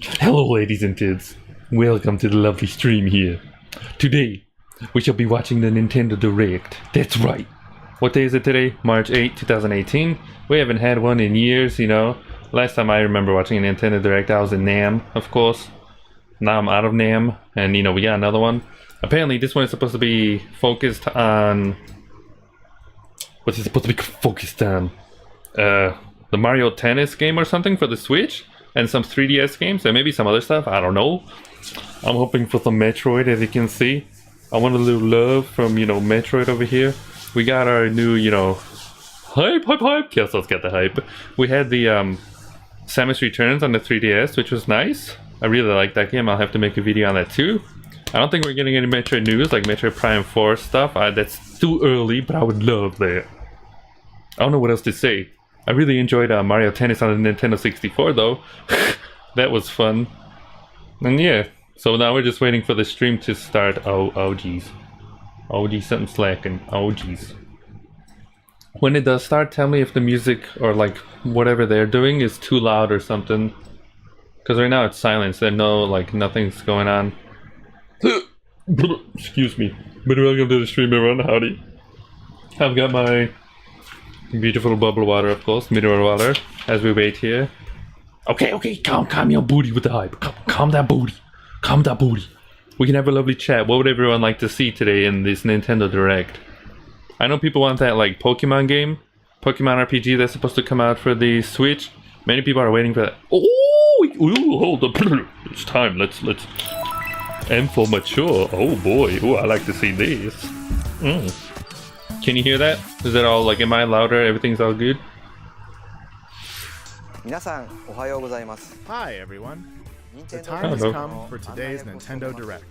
Hello, ladies and gents. Welcome to the lovely stream here. Today, we shall be watching the Nintendo Direct. That's right. What day is it today? March 8, 2018. We haven't had one in years, you know. Last time I remember watching a Nintendo Direct, I was in NAM, of course. Now I'm out of NAM, and you know, we got another one. Apparently, this one is supposed to be focused on... What's it supposed to be focused on? The Mario Tennis game or something for the Switch? And some 3DS games, and maybe some other stuff, I don't know. I'm hoping for some Metroid, as you can see. I want a little love from, you know, Metroid over here. We got our new, you know, hype. Kelso's got the hype. We had the Samus Returns on the 3DS, which was nice. I really like that game. I'll have to make a video on that too. I don't think we're getting any Metroid news, like Metroid Prime 4 stuff. That's too early, but I would love that. I don't know what else to say. I really enjoyed Mario Tennis on the Nintendo 64 though. That was fun. And yeah, so now we're just waiting for the stream to start. Oh geez. Oh geez, something's slacking. Oh geez. When it does start, tell me if the music or like whatever they're doing is too loud or something. Because right now it's silence. There's no, like, nothing's going on. Excuse me. But welcome to the stream, everyone. Howdy. I've got my beautiful bubble water, of course, mineral water, as we wait here. Okay, calm your booty with the hype. Calm that booty. Calm that booty. We can have a lovely chat. What would everyone like to see today in this Nintendo Direct? I know people want that, like, Pokemon game, Pokemon RPG that's supposed to come out for the Switch. Many people are waiting for that. Ooh, hold up. It's time. Let's. M for mature. Oh boy. Ooh, I like to see this. Can you hear that? Is it all like, am I louder? Everything's all good? Hi everyone. The time has come for today's Nintendo Direct.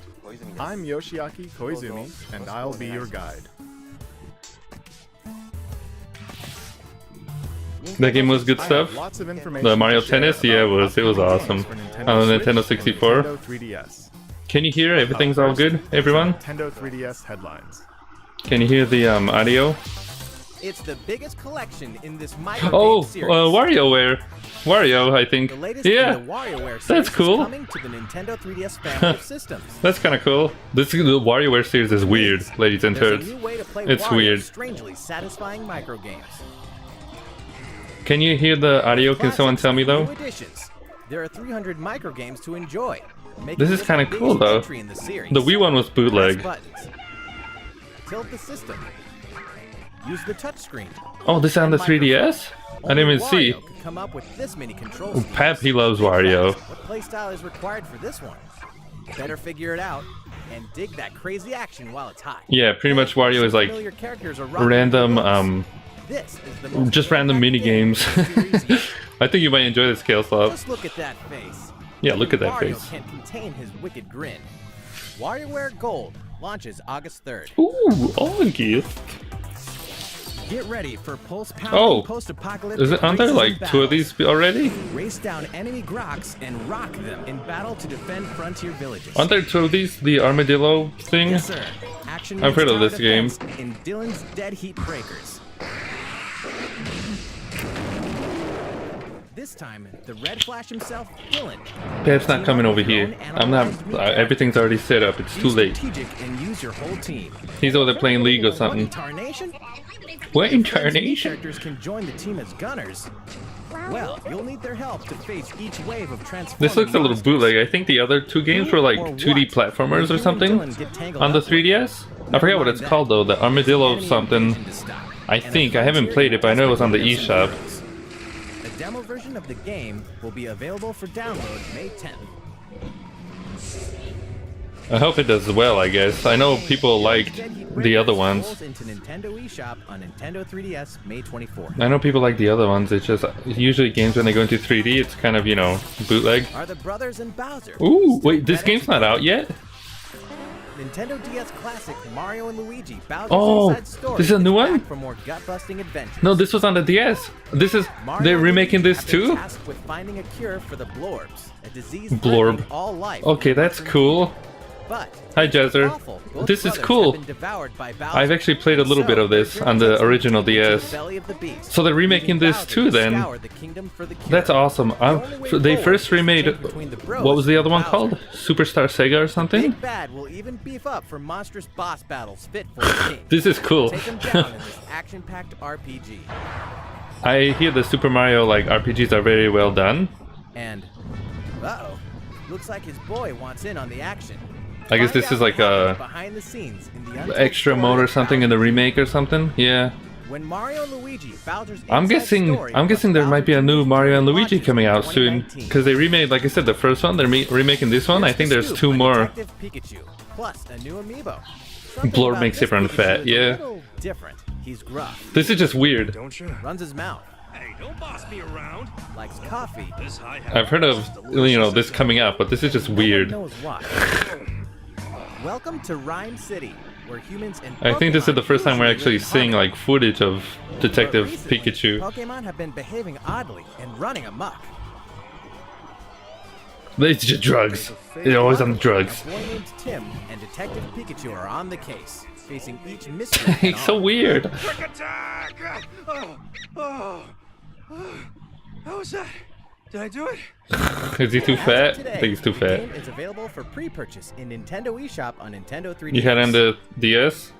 I'm Yoshiaki Koizumi, and I'll be your guide. That game was good stuff. Lots of information The Mario to share Tennis, yeah, it was awesome. On the Nintendo 64. Nintendo 3DS. Can you hear? Everything's all good, everyone? Nintendo 3DS headlines. Can you hear the audio? It's the biggest collection in this micro Oh, game series. WarioWare. Wario, I think. The latest Yeah, in the WarioWare series that's cool. is coming to the Nintendo 3DS family of systems. That's kind of cool. The WarioWare series is weird, ladies and There's a turds. new way to play It's Wario weird. strangely satisfying micro games. Can you hear the audio? Can someone tell me though? New additions. There are 300 micro games to enjoy. making This is the kind of biggest cool though. entry in the series. The Wii one was bootleg. Press buttons. Tilt the system. Use the touchscreen. Oh, this is on the 3DS? I didn't even see. Wario could come up with this many control Ooh, schemes. Pep, he loves Wario. What playstyle is required for this one? Better figure it out and dig that crazy action while it's hot. Yeah, pretty much Wario is like Familiar characters are rocking random, the this is the most just random mini games. series yet. I think you might enjoy this scale slot. Just look at that face. Yeah, look at that Wario face. can't contain his wicked grin. WarioWare Gold launches August 3rd. Ooh, Augie. Get ready for pulse Oh, pounding post-apocalyptic Is it? Aren't there races like and 2 of battles. these already? Race down enemy Groks and rock them in battle to defend frontier villages. Aren't there 2 of these? The armadillo thing? Yes, sir. Action I've heard of meets this game. tower defense in Dylan's Dead Heat Breakers. This time, the Red Flash himself, Dylan. Pep's not coming over here. I'm not. Everything's already set up. It's too Be late. strategic and use your whole team. He's over there playing League or something. What tarnation? What Friends and incarnation? characters can join the team as gunners. Well, you'll need their help to face each wave of transforming This looks a little monsters. bootleg. I think the other 2 games were like Or 2D what? platformers or When you something and Dylan get tangled on the up with, 3DS. I forget what it's called though. The armadillo enemy something. invasion to stop. I And a think I haven't frontier played it, but I know it was on the against eShop. heroes. The demo version of the game will be available for download May 10th. I hope it does well. I guess I know people liked the other ones. Rolls into Nintendo eShop on Nintendo 3DS May 24th. I know people like the other ones. It's just usually games when they go into 3D, it's kind of, you know, bootleg. Are the brothers and Bowser? Ooh, wait, this game's not out yet? Nintendo DS Classic Mario and Luigi Bowser's Oh, Inside Story this is a new back one? for more gut-busting adventures. No, this was on the DS. This is Mario they're and remaking Luigi this have been too? tasked with finding a cure for the blorbs, a disease Blorb. threatening all life. Okay, that's cool. But Hi, Jazzer. awful. Both This is brothers cool. have been devoured by Bowser. I've actually played a little So bit of this they're on the driven original into the DS. belly of the beast, So they're remaking leaving this Bowser too to then. scour the kingdom for the cure. That's awesome. The only way They forward first is to remade, take between the bros what was the other one and called? Bowser. Superstar Sega or something? Big Bad will even beef up for monstrous boss battles fit for the king. This is cool. Take him down in this action-packed RPG. I hear the Super Mario like RPGs are very well done. And, uh-oh, looks like his boy wants in on the action. I guess Find this is out like what happens a behind the scenes in the untold extra story mode or of something in the Bowser's remake or something. Yeah. When Mario and Luigi, Bowser's I'm inside guessing story there plus might be a new Bowser's Mario and Journey Luigi launches coming in out soon 2019. because they remade, like I said, the first one. They're remaking this one. I Here's think the there's scoop 2 on more. Detective Pikachu, plus a new amiibo. Something Blur about makes this it run Pikachu fat, is a yeah. little different. He's gruff, This is just weird. runs his mouth, Hey, don't boss me around. likes coffee. This high I've heard of this coming out, but this is just weird. No one knows why. Welcome to Rhyme City, where humans and I think this is the Pokemon first time we're usually actually live in seeing harmony. like footage of Detective But recently, Pikachu. Pokemon have been behaving oddly and running amok. It's just drugs. They're always on drugs. A boy named Tim and Detective Pikachu are on the case, facing each mystery. He's so weird. quick attack! Oh, how was that? Did I do it? Is he too As of fat? today, I think he's too the fat. game is available for pre-purchase in Nintendo eShop on Nintendo 3DS. You had on the DS?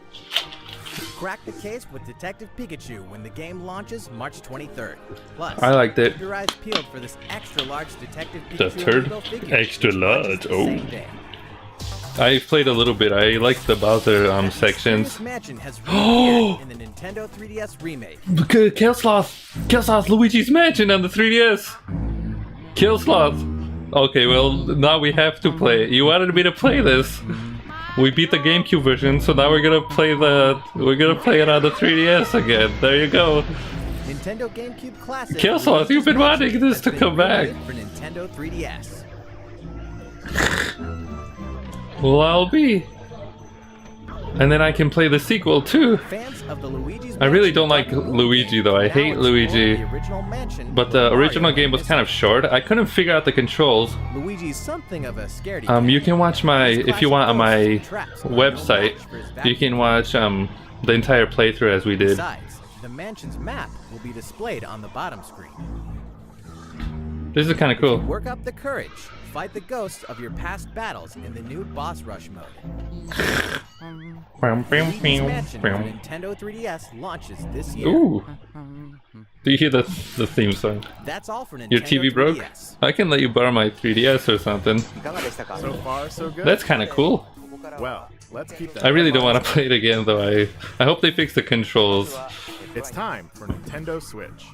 Crack the case with Detective Pikachu when the game launches March 23rd. Plus, I liked it. keep your eyes peeled for this extra-large Detective The Pikachu third amiibo figure, extra which launches large, the oh. same day. I played a little bit. I like the Bowser sections. This mansion has reappeared in the Nintendo 3DS remake. Killsloth, Luigi's Mansion on the 3DS. Killsloth. Okay, well now we have to play it. You wanted me to play this. We beat the GameCube version, so now we're gonna play it on the 3DS again. There you go. Nintendo GameCube Classic. Killsloth, you've been wanting this has to been come back. remade for Nintendo 3DS. Well, I'll be. And then I can play the sequel too. Fans of the Luigi's I really Mansion don't like Double Luigi though. I now hate explore Luigi. the original mansion But where the Mario original game was is kind of short. I couldn't figure out the controls. Luigi's something of a scaredy You cat. can watch my, His if you want, on my classic traps are no website, match for his you vacuum. can watch the entire playthrough as we did. Besides, the mansion's map will be displayed on the bottom screen. This is kind of cool. Work up the courage. Fight the ghosts of your past battles in the new boss rush mode. Luigi's Mansion for Nintendo 3DS launches this year. Ooh. Do you hear the theme song? That's all for Nintendo Your TV broke? 3DS. I can let you borrow my 3DS or something. So far, so good. That's kind of cool. Well, let's keep that. I really don't in mind. want to play it again though. I hope they fix the controls. It's time for Nintendo Switch.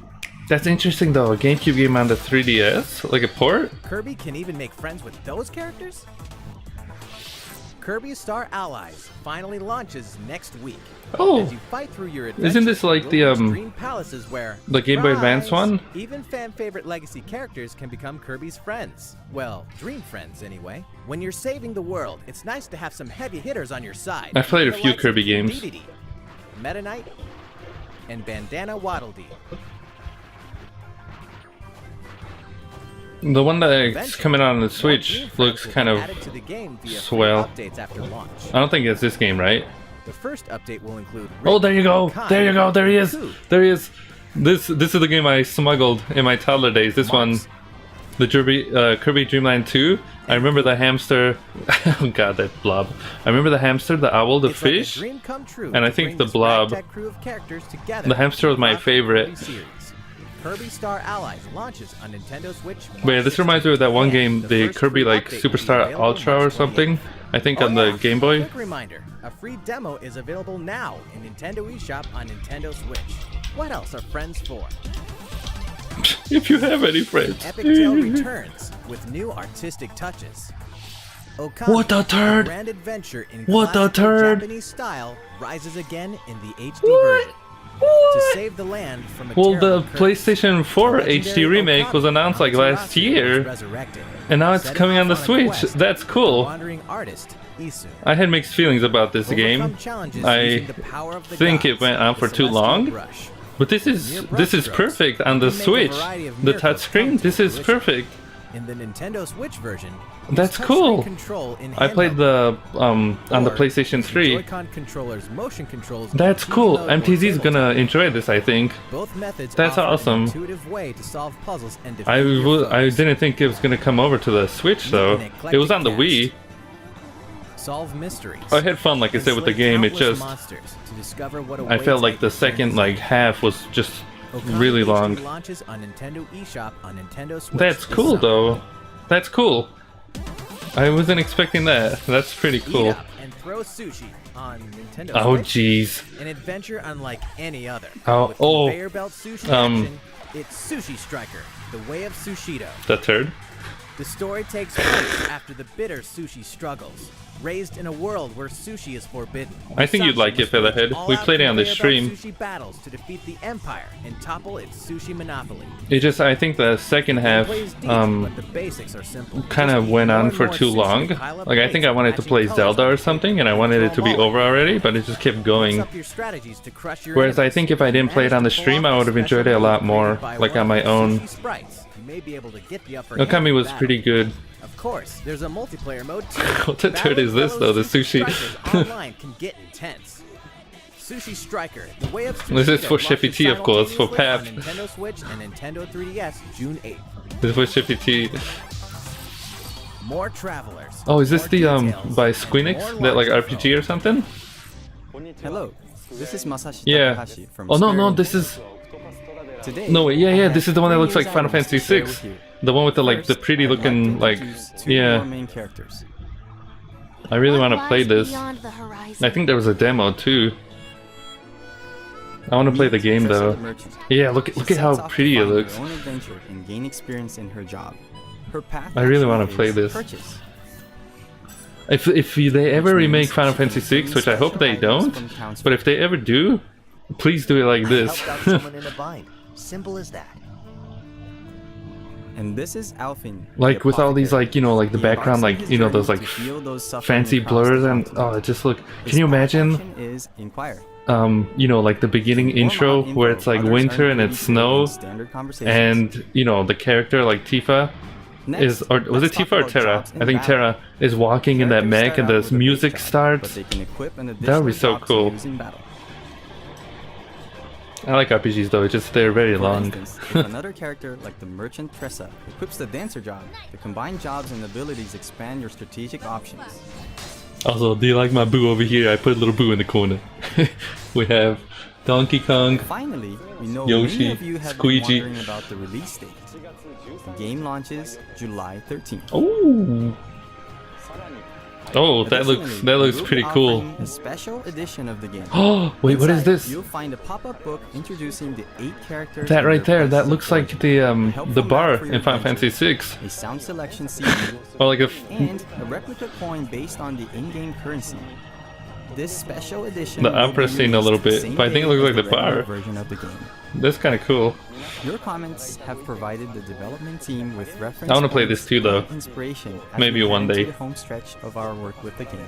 That's interesting though. A GameCube game on the 3DS? Like a port? Kirby can even make friends with those characters? Kirby Star Allies finally launches next week. Oh. As you fight through your Isn't this like the, you'll reach dream palaces where the Game Boy Advance surprise, one? Even fan favorite legacy characters can become Kirby's friends. Well, dream friends anyway. When you're saving the world, it's nice to have some heavy hitters on your side. I've played a The few likes Kirby of games. DDD, Meta Knight, and Bandana Waddle Dee. The one that's Eventually, coming out on the more Switch Dream Friends looks will be kind of added to the game via free swell. updates after launch. I don't think it's this game, right? The first update will include Oh, there you go. Kai, There you go. There he is. Goku. There he is. This is the game I smuggled in my toddler days. This one, Marks. the Kirby Dream Land 2. I remember the hamster. Oh god, that blob. I remember the hamster, the owl, the It's like a fish. dream come true and I to think bring the this blob- ragtag crew of characters together The hamster was in my the favorite. Kirby series. Kirby Star Allies launches on Nintendo Switch. But yeah, this reminds me of that one And game, the first Kirby free like update will be Superstar available Ultra or March something. 28th. I think Oh on the yeah, Game Boy. Quick reminder: a free demo is available now in Nintendo eShop on Nintendo Switch. What else are friends for? If you have any friends. Epic Tale returns with new artistic touches. Okami, What a turd! grand adventure in What a classical turd! Japanese style rises again in the HD version. To save the land from a Well, the terrible curse, PlayStation 4 the legendary HD remake was Okami announced like last Amaterasu year, was resurrected, and now it's setting coming on the off a Switch. quest That's for cool. wandering artist Isu. I had mixed feelings about this game. Overcome challenges I using the power of the think it gods, went on the for too celestial long. brush. But this is perfect on the You can make a Switch. variety of The miracles touchscreen, come to this is fruition. perfect. In the Nintendo Switch version, That's use touchscreen cool. Control in I played the on the or PlayStation use the 3. Joy-Con controller's motion controls. That's in cool. TV mode or MTZ's gonna tabletop. enjoy this, I think. Both methods That's offer awesome. an intuitive way to solve puzzles and defeat I your foes. didn't think it was gonna come over to the Switch though. It was on the Wii. Solve mysteries. I had fun, like I said, with the and game. It slay just monsters to discover what I awaits felt like at the your second journey's like end. half was just Okami really HD long. launches on Nintendo eShop on Nintendo Switch That's this cool summer. though. That's cool. I wasn't expecting that. That's pretty Eat cool. up and throw sushi on Nintendo Oh Switch. jeez. An adventure unlike any other. Oh, With oh, conveyor belt sushi action, it's Sushi Striker: The Way of Sushido. The turd. The story takes place after the bitter sushi struggles. Raised in a world where sushi is forbidden, I think you'd Musashi like it, must wage Featherhead. We all-out played it on the conveyor belt stream. Sushi battles to defeat the Empire and topple its sushi monopoly. It just I think the second half Plays deep, but the basics are simple. kind Just of eat went more on and for more too sushi long. to pile up Like I plates think I with wanted to matching play colors Zelda on or the something, and I wanted it to be over already, but it just kept Mix going. up your strategies to crush your Whereas I enemies. think if I didn't play it on the Manage to stream, pull I off would have a enjoyed it a special lot move more, created by like one on my of the own. sushi sprites. You may be able to get the upper hand Okami in was battle. pretty good. Of course, there's a multiplayer mode too. What the turd Battling is this, fellow though? The sushi. strikers online can get intense. Sushi Striker: The Way of Sushido This is for launches Shippy T, of course, for simultaneously Pap. on Nintendo Switch and Nintendo 3DS June 8th. This was Shippy T. More travelers. Oh, is this more the details, by and Squeenix? more That like launch RPG or something? Hello, this is Masashi Yeah. Takahashi from Oh no, Square no, Enix. this is Today, no wait, yeah, I yeah. have This is the one that three looks like news Final items Fantasy to share VI. with you. The one with the like the First, pretty I'd like looking to like introduce two more yeah. main characters. I really want to What play lies this. beyond the horizon? I think there was a demo too. I want to play the game Tressa though. the Merchant. Yeah, look She at how sets off to pretty it find looks. Her own adventure and gain experience in her job. Her path I really actually wanna play is this. Purchase, If they ever which remake means Final she can Fantasy VI, obtain which I hope special they items don't, from townsfolk. but if they ever do, please do it like this. Helped out someone in a bind. Simple as that. And this is Alfin. Like the with all these apothecary. like like the He background embarks on like his those journey like to heal those suffering fancy across the blurs and continent. it just look. His Can you path imagine action is Inquire. like the beginning More intro info, where it's like others winter are and it's included snow in standard conversations. and the character like Tifa Next, is or was it let's talk Tifa or about Terra? jobs in I think battle. Terra is walking in that Characters mech start and out the with a base music job, starts. but they can equip an That would additional be so job to cool. use in battle. I like RPGs though, it's just they're very For long. instance, if another character like the merchant Tressa equips the dancer job, the combined jobs and abilities expand your strategic options. Also, do you like my boo over here? I put a little boo in the corner. We have Donkey Kong. Finally, we know Yoshi, many of you have Squeegee. been wondering about the release date. The game launches July 13th. Oh, oh, that looks Additionally, looks we'll be pretty cool. offering A special edition of the game. Oh, wait, what is Inside, this? You'll find a pop-up book introducing the 8 characters. That and right their there, that basic looks like weapons, the bar for your in Final adventure, Fantasy VI. a sound selection CD, Or like a and a replica coin based on the in-game currency. This special edition The will be opera scene a little released the bit, same but I think it day looks as like the regular bar. version of the game. That's kind of cool. Your comments have provided the development team with reference. I wanna play points this too, though. and Inspiration as Maybe we one head into day. The home stretch of our work with the game.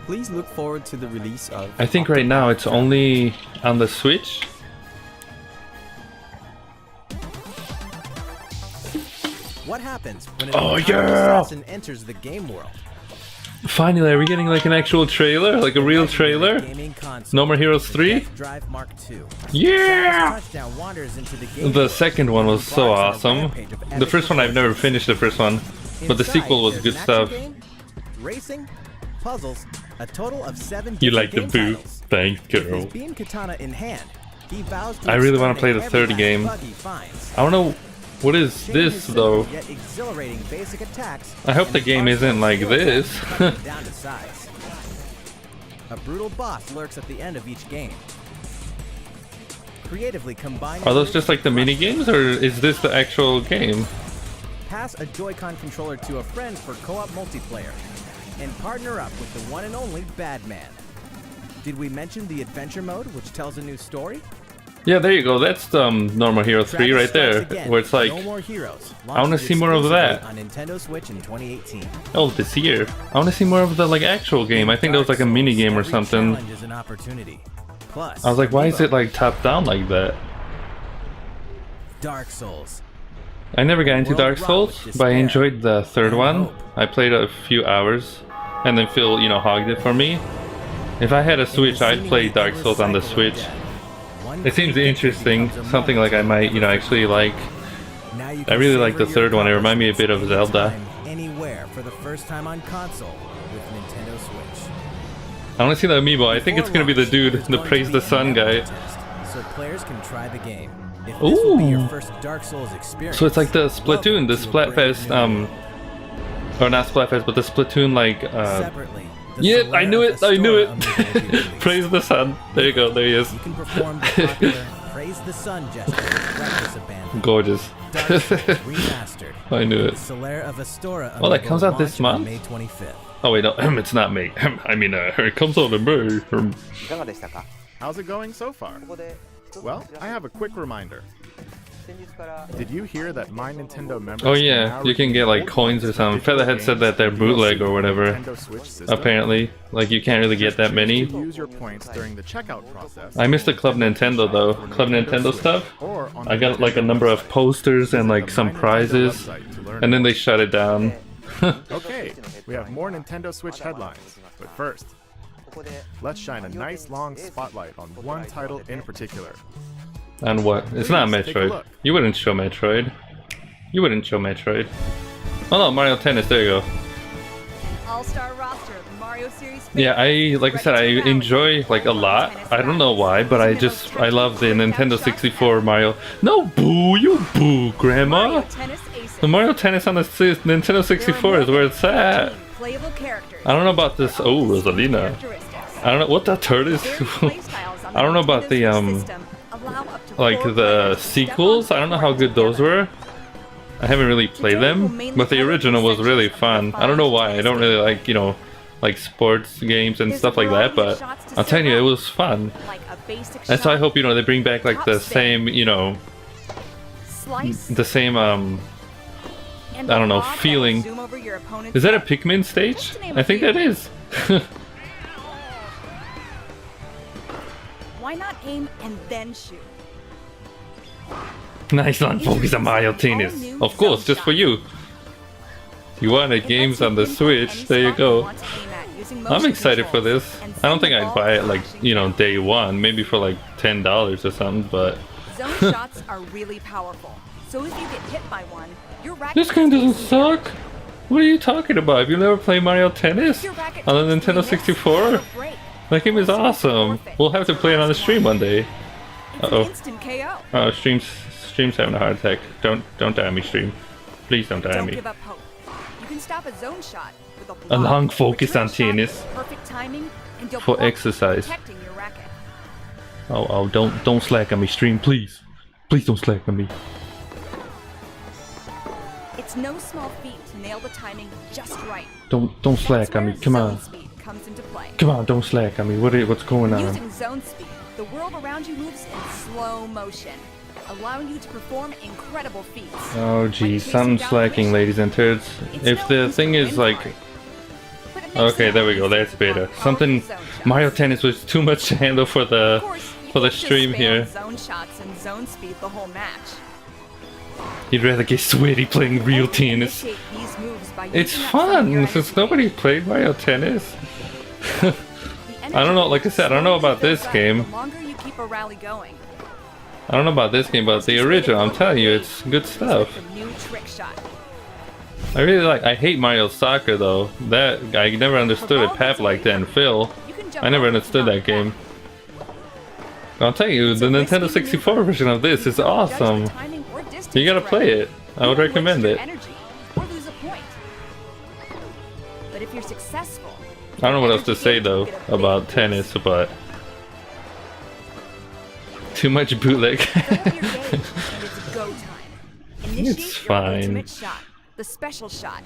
Please look forward to the release of. I think right now it's only on the Switch. What happens when an Oh, Okami yeah! assassin enters the game world? Finally, are we getting like an actual trailer? Like a real trailer? Gaming console. No More Heroes 3? Death Drive Mark II. Yeah! Touchdown wanders into the game The world second one was and so embarks on a awesome. rampage of The epic first one I've never proportions. finished the first one, but the Inside, sequel was there's good an stuff. action game, racing, puzzles, a total of 7 You different like the game boo? titles. Thanks, With his girl. beam katana in hand, he vows to I really wanna play the exterminate third every game. last bug he finds. I don't know what is Chain this his simple though. yet exhilarating basic attacks I hope and the game arsenal isn't like skill this. sets to cut him down to size. A brutal boss lurks at the end of each game. Creatively combining Are those moves just like the to mini crush games, or is this the actual game? Pass a Joy-Con controller to a friend for co-op multiplayer, and partner up with the one and only Badman. Did we mention the adventure mode, which tells a new story? Yeah, there you go. That's No More Hero 3 Travis right there, Strikes Again, where it's like, No More Heroes. I wanna launches see more of that. exclusively on Nintendo Switch in 2018. oh, this year. I want to see more of the like actual game. I think that was like a Dark mini Souls, game or every something. challenge is an opportunity. Plus, I was like, why is Amiibo. it like top down like that? Dark Souls. I never got into World Dark wrought Souls, with but I despair enjoyed the third and one. hope. I played a few hours, and then Phil, you know, hogged it for me. If I had a Switch, I'd play Dark Souls on the Switch. It seems interesting, something like I might, you know, actually like. I really like the third one. It reminded me a bit of Zelda. Anywhere for the first time on console with Nintendo Switch. I want to see the amiibo. I think it's gonna be the dude, the Praise the Sun guy. So players can try the game. If this will be your Ooh. first Dark Souls experience. So it's like the Splatoon, the welcome to a brand Splatfest, new or not Splatfest, but the Splatoon like, Separately, the yep, I Solaire knew it, I knew Astora it. amiibo will be released. Praise the Sun. There you go, there he is. You can perform the popular Praise the Sun gesture with reckless abandon. Gorgeous. Dark Souls remastered. I knew The it. Solaire of Astora Oh, that amiibo comes out this launch on month? May 25th. Oh wait, no, it's not me. I mean, it comes out in May. いかがでしたか How's it going so far? ここで Well, I have a quick reminder. 先日から Did you hear that My Nintendo members Oh can yeah, now you can get like redeem coins or old something. digital Featherhead said that they're games bootleg or on the whatever. Nintendo Switch system? Apparently, like you can't really get that Just many. choose to use your points during the checkout process. I missed the Club Nintendo though. For Club Nintendo Switch, stuff. or on I the got like a Nintendo number of website. posters and like Visit the some My Nintendo prizes, website to learn and then more. they shut it down. Okay, we have more Nintendo Switch headlines, but first, ここで let's shine a nice long spotlight on one title in particular. And what? It's not Please, take a Metroid. look. You wouldn't show Metroid. You wouldn't show Metroid. Oh no, Mario Tennis. There you go. All-star roster of the Mario series. Yeah, like I said, I enjoy like a lot. I don't know why, but I love the Nintendo 64 Mario. No, boo, you boo, Grandma. Tennis aces. The Mario Tennis on the Nintendo 64 is where it's at. Playable characters. I don't know about this. Oh, Rosalina. I don't know what that turd is. I don't know about the like the sequels. I don't know how good those were. I haven't really played them, but the original was really fun. I don't know why. I don't really like, you know, like sports games and stuff like that, but I'll tell you, it was fun. And so I hope, you know, they bring back like the same, you know, the same I don't know, feeling. Is that a Pikmin stage? I think that is. Why not aim and then shoot? Nice one, focus on Mario Tennis. Of course, just for you. You wanted games on the Switch, there you go. I'm excited for this. I don't think I'd buy it like, you know, day one, maybe for like $10 or something, but Zone shots are really powerful. So if you get hit by one, your racket this game doesn't stays down. suck. What are you talking about? Have you never played Mario Tennis Your racket on the takes 3 Nintendo hits, 64? it'll break. That game is awesome. We'll have to play it on the stream one day. It's an Uh-oh. instant KO. Oh, stream's having a heart attack. Don't die on me, stream. Please don't die on Don't me. give up hope. You can stop a zone shot with a A block, long focus return on shot tennis with perfect timing, and you'll for block, exercise. protecting your racket. Oh, don't slack on me, stream, please. Please don't slack on me. It's no small feat to nail the timing just right. Don't That's slack on where me. Come zone on. speed comes into play. Come on, don't slack on me. What's going on? Using zone speed, the world around you moves in slow motion, allowing you to perform incredible feats. Oh Like geez, chasing something's down slacking, fish. ladies and turds. It's If no the instant thing is win like, for it. But it makes okay, it there we go. easy That's to better. have Something powerful zone shots. Mario Tennis was too much to handle for Of the course, you for the can't just stream spam here. Zone shots and zone speed the whole match. You'd rather get sweaty playing real Only tennis. initiate these moves by It's using up some of your fun since energy. nobody played Mario Tennis. The I don't know, like I said, I don't know about slowly this builds up game. The longer you keep a rally going. I don't know about this game, but the original, I'm telling you, it's good It's stuff. like the new trick shot. I really like. I hate Mario Soccer though. That I never understood it. Pap like that and Phil. You can jump I never up and understood knock that game. back. I'll tell you, the Nintendo 64 version of this is Judge awesome. the timing or distance You gotta play correctly. it. I would You won't recommend waste it. your energy or lose a point. But if you're successful, I don't know what else to say though about tennis, but too much bootleg. fill up your gauge and it's go time. Initiate It's your fine. ultimate shot, the special shot.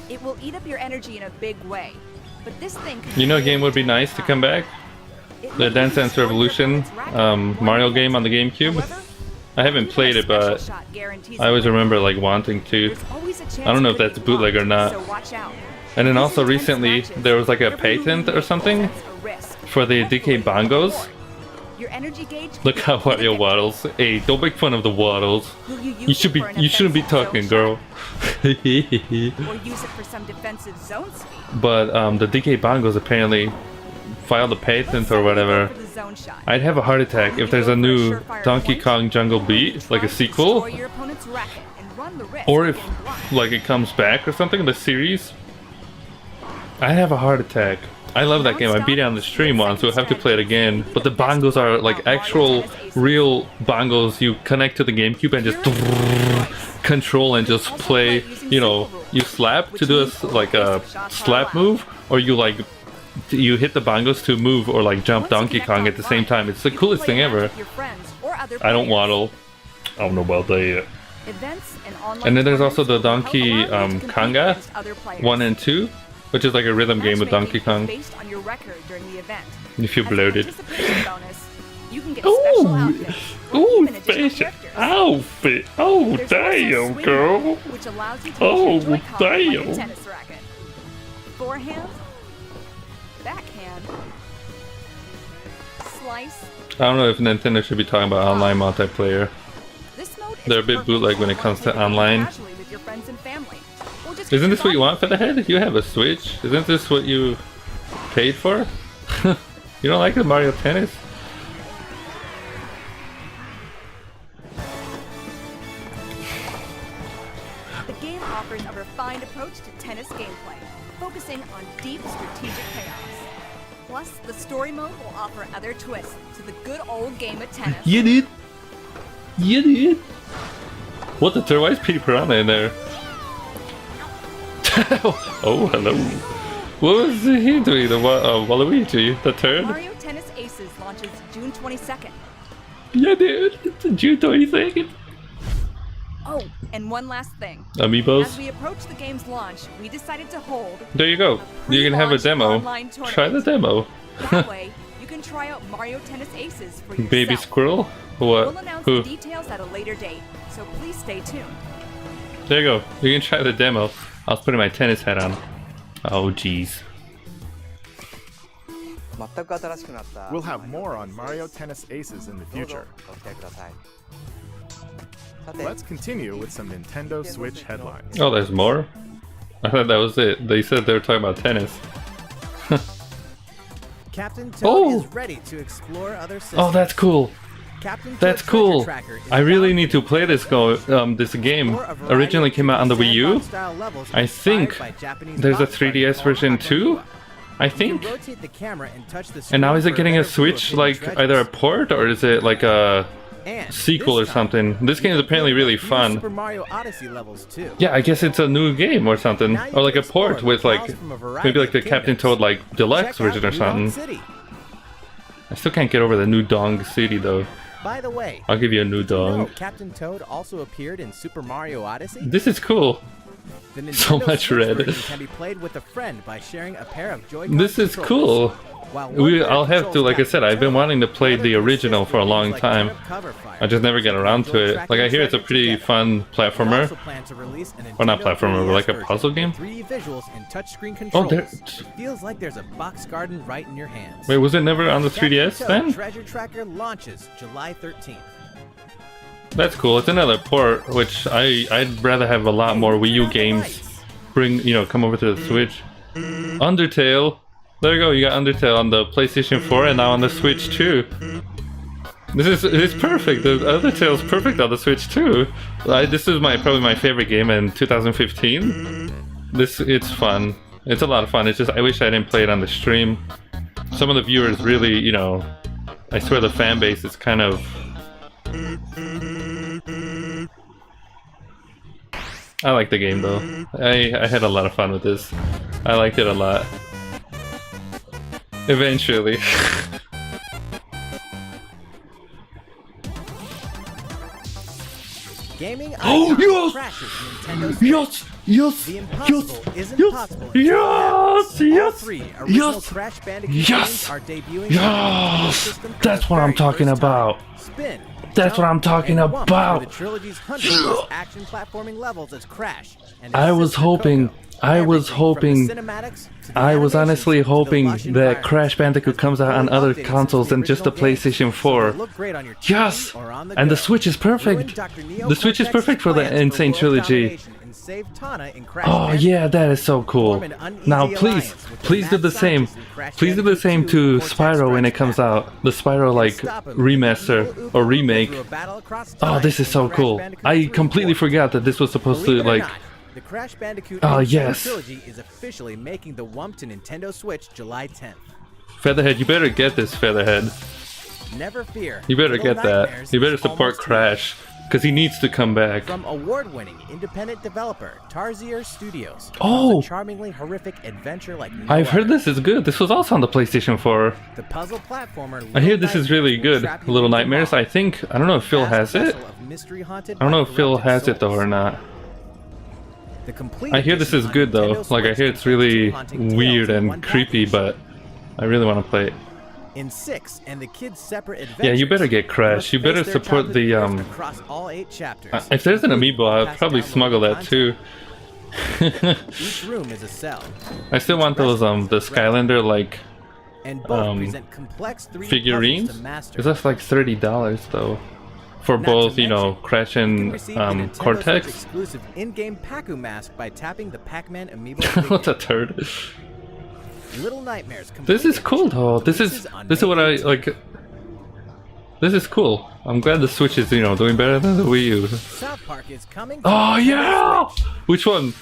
It will eat up your energy in a big way, but this thing can You know, a be game would be nice to come back. It The may Dance be Dance slower Revolution than its racket. Mario game on the GameCube. However, I haven't even played a it, special but shot guarantees I always a win. remember like wanting to. There's always a chance I don't know if it could that's be bootleg or blocked, not. so watch out. And then These also intense recently matches, there was like a every move patent you or make something presents a risk. for the Hopefully DK you can bongos. afford. Your energy gauge. Look how Wario waddles. Hey, don't make fun of the waddles. Will you use You should it be. for an You shouldn't be offensive talking, zone girl. shot, or use it for some defensive zone speed? But the DK Bongos apparently filed a patent or whatever. For the zone shot. I'd have a heart attack if there's a new Donkey Kong Jungle Beat, like a sequel, Destroy your opponent's racket and run the risk or of if getting blocked. like it comes back or something in the series. I'd have a heart attack. I love that game. I beat it on the stream once, so we'll have to play it again. But the bongos are like actual, real bongos you connect to the GameCube and just control and just play. You know, you slap to do like a slap move, or you like you hit the bongos to move or like jump Donkey Kong at the same time. It's the coolest thing ever. I don't waddle. I don't know about that. And then there's also the Donkey Konga 1 and 2. Which is like a rhythm game with Donkey Kong. Based on your record during the event. If you're As an bloated. anticipation bonus, you can get special outfits, or Ooh, even additional special characters. outfit. Oh, There's also damn, swing girl. mode, which allows you to Oh, use your Joy-Con like a damn. tennis racket. Forehand, backhand, slice. I don't know if Nintendo should be talking about online multiplayer. This mode is They're a bit perfect bootleg if when you it wanna comes to play the game online. casually with your friends and family. Or just Isn't get this what you your want for the head? You have a Switch. Isn't this what you paid for? You don't like the Mario Tennis? The game offers a refined approach to tennis gameplay, focusing on deep strategic chaos. Plus, the story mode will offer other twists to the good old game of tennis. You did. You did. What the turd? Why is Petey Piranha in there? Oh, hello. What was he doing? The Waluigi? The turd? Mario Tennis Aces launches June 22nd. Yeah, dude. It's a June 22nd. Oh, and one last thing. Amiibos? As we approach the game's launch, we decided to hold There you go. You can have a pre-launch demo. online tournament. Try the demo. That way, you can try out Mario Tennis Aces for yourself. Baby squirrel? What? We'll announce Who? the details at a later date, so please stay tuned. There you go. You can try the demo. I was putting my tennis hat on. Oh, jeez. We'll have more on Mario Tennis Aces in the future. Let's continue with some Nintendo Switch headlines. Oh, there's more? I thought that was it. They said they were talking about tennis. Captain Toad Oh! is ready to explore other systems. Oh, that's cool. Captain That's Toad cool. Treasure Tracker is I really about need to play this this game. explore a variety Originally of came out on the Wii U. sandbox-style levels I think inspired by Japanese there's a box art 3DS called version Taiko too. Nua. I You can think. rotate the camera and touch the And now screen is it for getting a better view of Switch, hidden like treasures. either a port or is it like a And sequel or this time, something? This game is you can apparently play really the new fun. Super Mario Odyssey levels too. Yeah, I guess it's a new game or something, Now you or like can a port explore with the like files from a variety maybe like the of Captain kingdoms. Toad like deluxe Check out version or New Donk something. City. I still can't get over the new Dong City though. By the way, I'll give you a new did you know dong. Captain Toad also appeared in Super Mario Odyssey? This is cool. The So Nintendo much Switch red. version can be played with a friend by sharing a pair of Joy-Con This is controllers. cool. While one pair I'll have to, controls like I said, Captain I've been Toad, wanting to play the the other can original assist for a with long things like time. turnip cover fire. I just never get around to it. Like I hear it's a pretty fun platformer. Or not platformer, but like a puzzle game. 3D visuals and touchscreen Oh, controls. there. It feels like there's a box garden right in your hands. Wait, was it never on the Captain 3DS Toad then? Treasure Tracker launches July 13th. That's cool. It's another port, which I'd rather have a lot more Wii U games come over to the Switch. Undertale. There you go. You got Undertale on the PlayStation 4 and now on the Switch too. It's perfect. The Undertale's perfect on the Switch too. This is probably my favorite game in 2015. It's fun. It's a lot of fun. It's just I wish I didn't play it on the stream. Some of the viewers really, I swear the fan base is kind of. I like the game though. I had a lot of fun with this. I liked it a lot. Eventually. Gaming Oh, icon yes! crashes Nintendo Switch. Yes! Yes! The impossible isn't yes, possible. yes, All yes, three original yes, Crash Bandicoot yes, games are debuting on the yes. Nintendo system for That's the what I'm very talking first time. about. Spin, That's what jump, I'm talking and wump about. through the trilogy's 100+ action platforming levels as Crash. And I his was sister hoping. Coco. I was hoping, I was honestly hoping that Crash Bandicoot comes out on other consoles than just the PlayStation 4. Yes! And the Switch is perfect! The Switch is perfect for the Insane Trilogy. Oh yeah, that is so cool. Now please do the same. Please do the same to Spyro when it comes out. The Spyro like remaster or remake. Oh, this is so cool. I completely forgot that this was supposed to like... The Crash Bandicoot yes. trilogy is officially making the Wump to Nintendo Switch July 10th. Featherhead, you better get this, Featherhead. Never fear. You better Little get that. Nightmares You better is support almost Crash, because he needs to come back. From award-winning independent developer Tarsier Studios. Oh! A charmingly horrific adventure like no I've heard other. this is good. This was also on the PlayStation 4. The puzzle platformer. I hear this is really good. Little Nightmares, I think. I don't know if Phil has it. I don't know if Phil has it though or not. I hear this is good though. Like I hear it's really weird and creepy, but I really want to play it. In 6 and the kids' separate adventures. Yeah, you better get Crash. You better support the across all 8 chapters. if there's an amiibo, I'll probably smuggle that too. Each room is a cell. I still want those the Skylander like And both present complex 3D figurines. puzzles to master. Is that like $30 though? For Not to both, you know, mention, Crash you can and receive the Nintendo Switch Cortex. exclusive in-game Pacu mask by tapping the Pac-Man amiibo. What's a turd? Little Nightmares. This is cool though. This is what I like. This is cool. I'm glad the Switch is, you know, doing better than the Wii U. South Park is coming. Oh to yeah! Nintendo Switch. Which one?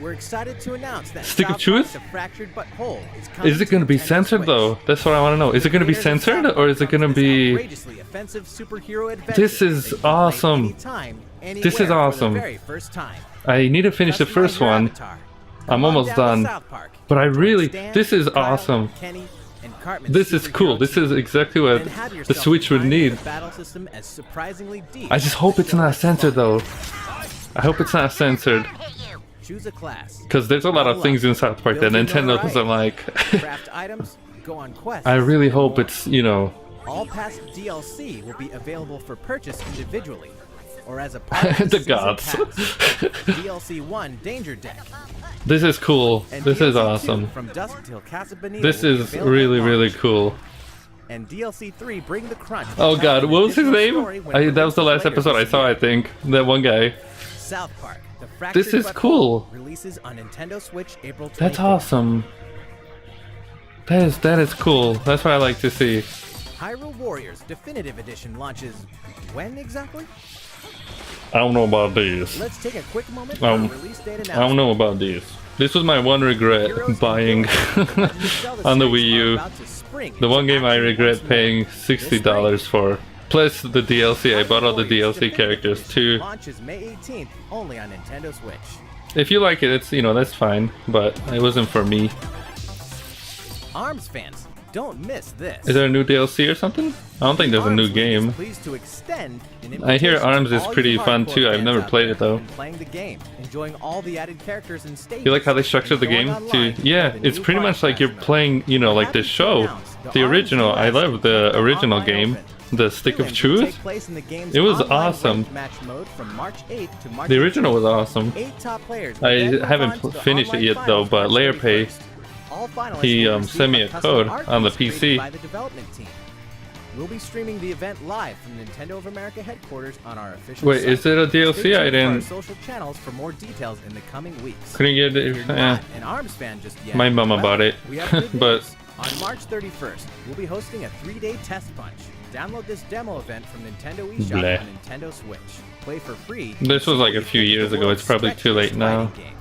We're excited to announce that Stick of South Truth? Park: The Fractured But Whole is coming Is it gonna be Nintendo censored Switch. though? That's what I want to know. Is it gonna be Creators of censored South or is it Park gonna comes this be? outrageously offensive superhero adventure This is that you can play awesome. anytime, This is anywhere awesome. For the very first time. I need to finish the Customize first your one. avatar. I'm Come on almost down to done. South Park. But I really, Stan, this is Kyle, awesome. Kenny, and Cartman's This is cool. superhero This team. is exactly what And have the yourself Switch would time need. with a battle system as surprisingly deep I just hope it's not censored though. I hope it's not censored. Choose a class. Because there's a lot of things in South Park that Build your Nintendo notoriety. doesn't like. Craft items, go on quests. I really and hope more. it's, you know... All past DLC will be available for purchase individually, or as a part of The season gods. pass. DLC 1 Danger Deck. This is cool. And This is DLC 2 awesome. From Dusk Till Casa Bonita This will be is available really, at really launch. cool. And DLC 3 Bring the Crunch. Oh will god, have what was his an name? additional story when That was the last released episode I later saw, I this year. think. That one guy. South Park. The Fractured This is But cool. Whole releases on Nintendo Switch April 24th. That's awesome. That is cool. That's what I like to see. Hyrule Warriors Definitive Edition launches when exactly? I don't know about this. Let's take a quick moment for Um, a release date announcement. I don't know about this. This was my one regret Heroes buying and villains from Zelda on the series Wii are U. about to spring The into one game I action regret once more. paying $60 for. Plus the DLC. I bought all the Warriors DLC Definitive characters Edition too. Launches May 18th only on Nintendo Switch. If you like it, it's, you know, that's fine. But it wasn't for me. ARMS fans, don't miss this. Is there a new DLC or something? I don't think there's a new ARMS game. is pleased to extend an I hear invitation ARMS to is all pretty you fun hardcore too. I've fans never out played there it though. and playing the game, enjoying all the added characters and stages. You like how they structured the and game going too? online Yeah, with the it's new pretty Bar much like you're Crash mode. playing, you know, like Happy the to show. announce The ARMS original. I US love the Online original Open. game. The Stick of Prelims will Truth. take place in the game's It was online awesome. ranked match mode from March 8th to March The original was 18th. awesome. 8 top players will I then move haven't on to the finished it online yet though, finals but March Layer Pay, 31st. All finalists he will receive sent me a custom code art on the piece PC. created by the development team. We'll be streaming the event live from Nintendo of America headquarters on our official Wait, site. is it a Stay DLC? tuned I for our didn't. social channels for more details in the coming weeks. Couldn't get If you're it. not an ARMS fan just yet, My mama well, bought it, we have good but- news. On March 31st, we'll be hosting a 3-day test punch. Download this demo event from Nintendo eShop Bleh. on Nintendo Switch. Play for free. This was like a and few see what years the ago. world's It's probably too late stretchiest now. fighting game.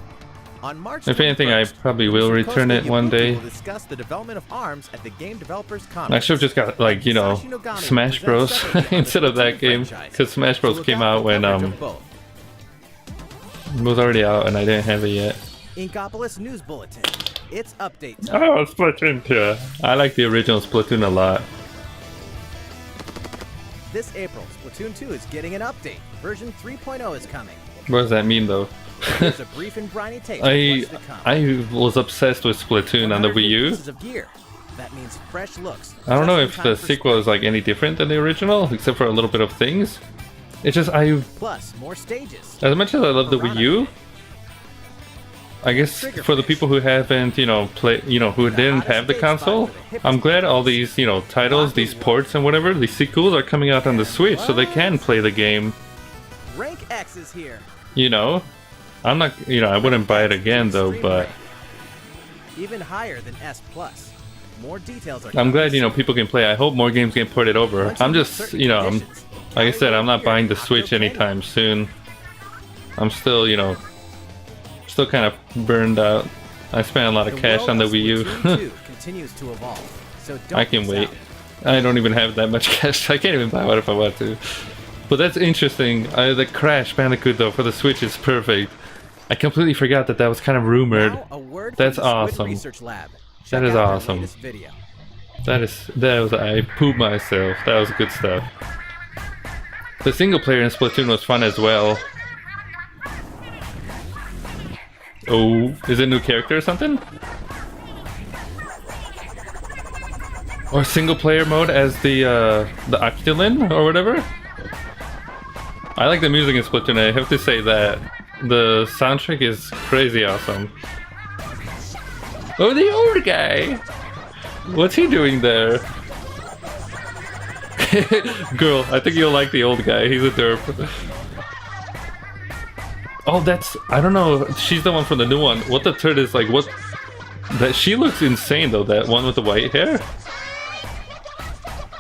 On March If anything, I 21st, probably will return it one day. We'll discuss the development of ARMS at the Game Developers I Conference. should have just got like, you know, Masashi Nogami will Smash present Bros separately on the instead of that Splatoon game, franchise. because Smash So Bros look came out out for when coverage of both. it was already out and I didn't have it yet. Inkopolis News Bulletin. It's update time. Oh, Splatoon 2. I like the original Splatoon a lot. This April, Splatoon 2 is getting an update. Version 3.0 is coming. What does that mean though? Here's a brief and briny taste of what's to come. I was obsessed with Splatoon on the 100 Wii U. pieces of gear. That means fresh looks. I don't know just if in the time for sequel is like any different than the original, except for a little bit of things. It's just spring. Plus, more stages. as much as I love the Wii U, I guess for the people who haven't, you know, who didn't have the console, I'm glad all these, you know, titles, these ports and whatever, these sequels are coming out on the Switch so they can play the game. Rank X is here. You know, I'm not, you know, I wouldn't buy it again though, but Even higher than S+. More details are I'm glad, you know, people can play. I hope more games get ported over. I'm just, you know, like I said, I'm not buying the Switch anytime soon. I'm still, you know, still kind of burned out. I spent a lot of cash on the Wii U. continues to evolve, so I can wait. I don't even have that much cash. I can't even buy one if I want to. But that's interesting. The Crash Bandicoot though for the Switch is perfect. I completely forgot that that was kind of rumored. That's awesome. That is awesome. That was I pooped myself. That was good stuff. The single player in Splatoon was fun as well. Oh, is it a new character or something? Or single player mode as the Octolin or whatever? I like the music in Splatoon, I have to say that. The soundtrack is crazy awesome. Oh, the old guy! What's he doing there? Girl, I think you'll like the old guy, he's a derp. Oh, that's, I don't know, she's the one from the new one. What the turd is like, what? That she looks insane though, that one with the white hair.